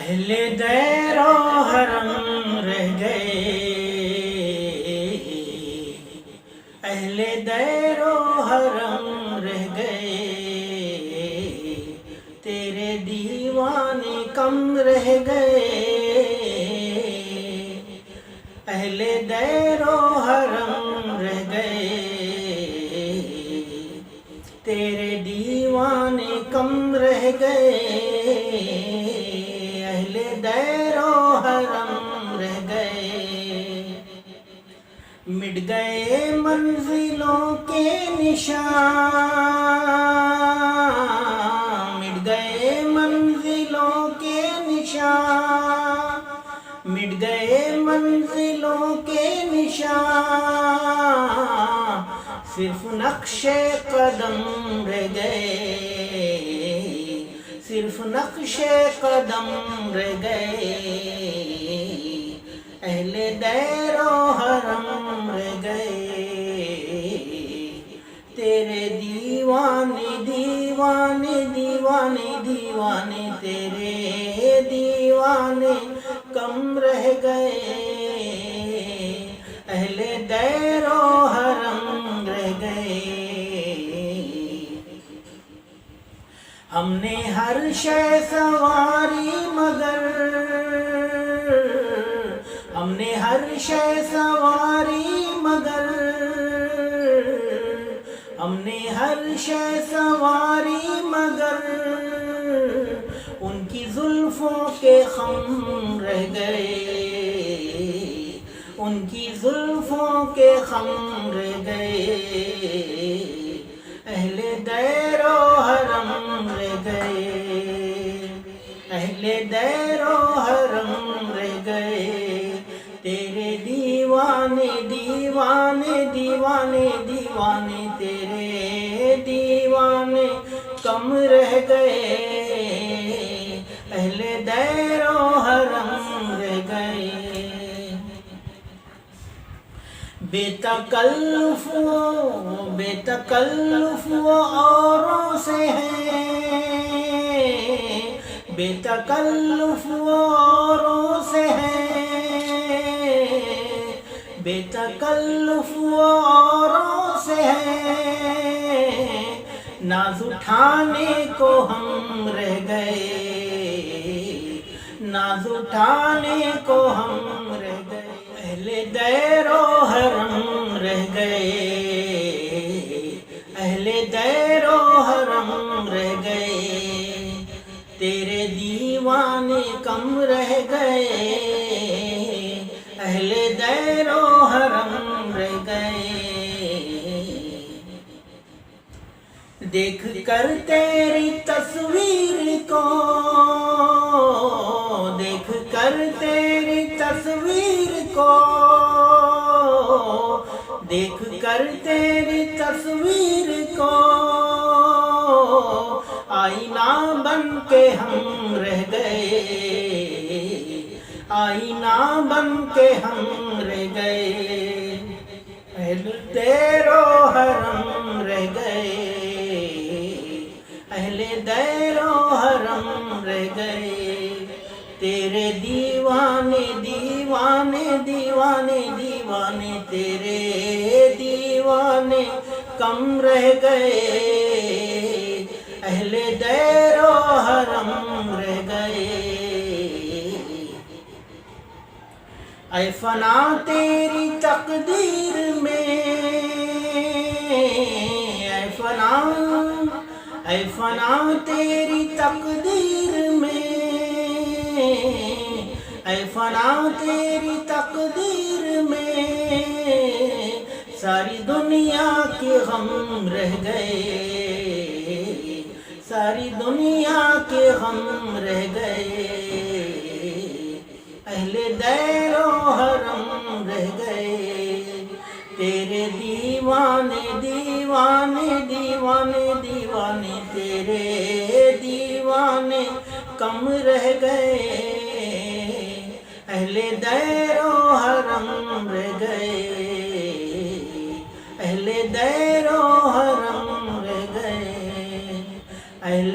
اہل دیر و حرم رہ گئے، اہل دیر و حرم رہ گئے، تیرے دیوانے کم رہ گئے، اہل دیر و حرم رہ گئے، تیرے دیوانے کم رہ گئے، اہل دیر و حرم رہ گئے، مٹ گئے منزلوں کے نشان، مٹ گئے منزلوں کے نشان، مٹ گئے منزلوں کے نشان، صرف نقش قدم رہ گئے، صرف نقش قدم رہ گئے، اہل دیر و حرم رہ گئے، تیرے دیوانے دیوانے دیوانے دیوانے، تیرے دیوانے کم رہ گئے، اہل دیر و حرم رہ گئے، ہم نے ہر شے سواری مگر، ہم نے ہر شے سواری مگر، ہم نے ہر شے سواری مگر، ان کی زلفوں کے خم رہ گئے، ان کی زلفوں کے خم رہ گئے، اہل دیر و حرم رہ گئے، اہل دیر و حرم رہ گئے، تیرے دیوانے دیوانے دیوانے دیوانے، تیرے دیوانے کم رہ گئے، اہل دیر و حرم رہ گئے، بے تکلف وہ اوروں سے ہیں، بے تکلف وہ اوروں سے ہیں، بے تکلف وہ اوروں سے ہیں، ناز اٹھانے کو ہم رہ گئے، ناز اٹھانے کو ہم رہ گئے، اہل دیر و حرم رہ گئے، اہل دیر و حرم رہ گئے، تیرے دیوانے کم رہ گئے، اہل دیر و حرم رہ گئے، دیکھ کر تیری تصویر کو، دیکھ کر تیری تصویر کو، دیکھ کر تیری تصویر کو، آئینہ بن کے ہم رہ گئے، آئینہ بن کے ہم رہ گئے، اہل دیر و حرم رہ گئے، اہل دیر و حرم رہ گئے، تیرے دیوانے دیوانے دیوانے دیوانے، تیرے دیوانے کم رہ گئے، اہل دیر و حرم رہ گئے، اے فنا تیری تقدیر میں، اے فنا، اے فنا تیری تقدیر میں، اے فنا تیری تقدیر میں، ساری دنیا کے غم رہ گئے، ساری دنیا کے غم رہ گئے، اہل دیر و حرم رہ گئے، تیرے دیوانے دیوانے دیوانے دیوانے، تیرے دیوانے کم رہ گئے، اہل دیر و حرم رہ گئے، اہل دیر و حرم رہ گئے، اہل